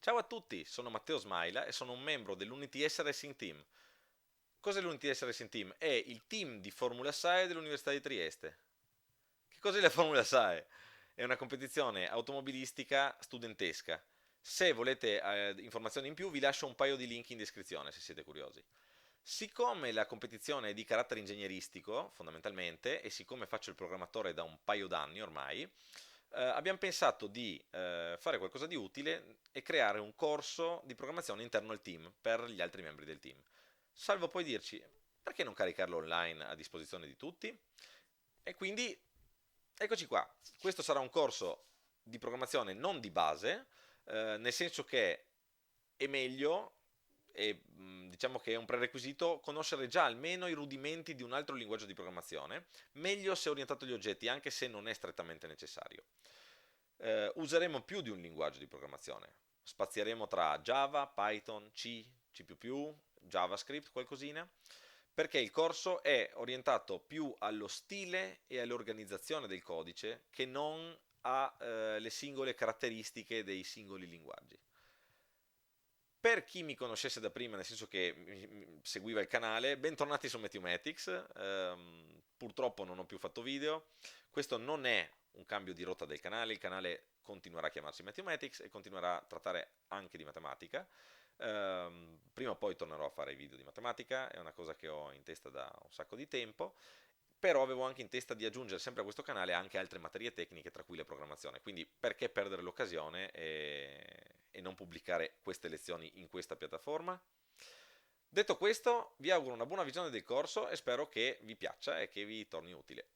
Ciao a tutti, sono Matteo Smaila e sono un membro dell'UniTS Racing Team. Cos'è l'UniTS Racing Team? È il team di Formula SAE dell'Università di Trieste. Che cos'è la Formula SAE? È una competizione automobilistica studentesca. Se volete informazioni in più vi lascio un paio di link in descrizione se siete curiosi. Siccome la competizione è di carattere ingegneristico, fondamentalmente, e siccome faccio il programmatore da un paio d'anni ormai, abbiamo pensato di fare qualcosa di utile e creare un corso di programmazione interno al team per gli altri membri del team. Salvo poi dirci, perché non caricarlo online a disposizione di tutti? E quindi eccoci qua. Questo sarà un corso di programmazione non di base, nel senso che è meglio e diciamo che è un prerequisito conoscere già almeno i rudimenti di un altro linguaggio di programmazione, meglio se orientato agli oggetti, anche se non è strettamente necessario. Useremo più di un linguaggio di programmazione, spazieremo tra Java, Python, C++, JavaScript, qualcosina, perché il corso è orientato più allo stile e all'organizzazione del codice che non alle singole caratteristiche dei singoli linguaggi. Per chi mi conoscesse da prima, nel senso che seguiva il canale, bentornati su Mathematics. Purtroppo non ho più fatto video. Questo non è un cambio di rotta del canale, il canale continuerà a chiamarsi Mathematics e continuerà a trattare anche di matematica. Prima o poi tornerò a fare video di matematica, è una cosa che ho in testa da un sacco di tempo, però avevo anche in testa di aggiungere sempre a questo canale anche altre materie tecniche, tra cui la programmazione. Quindi perché perdere l'occasione e non pubblicare queste lezioni in questa piattaforma? Detto questo, vi auguro una buona visione del corso e spero che vi piaccia e che vi torni utile.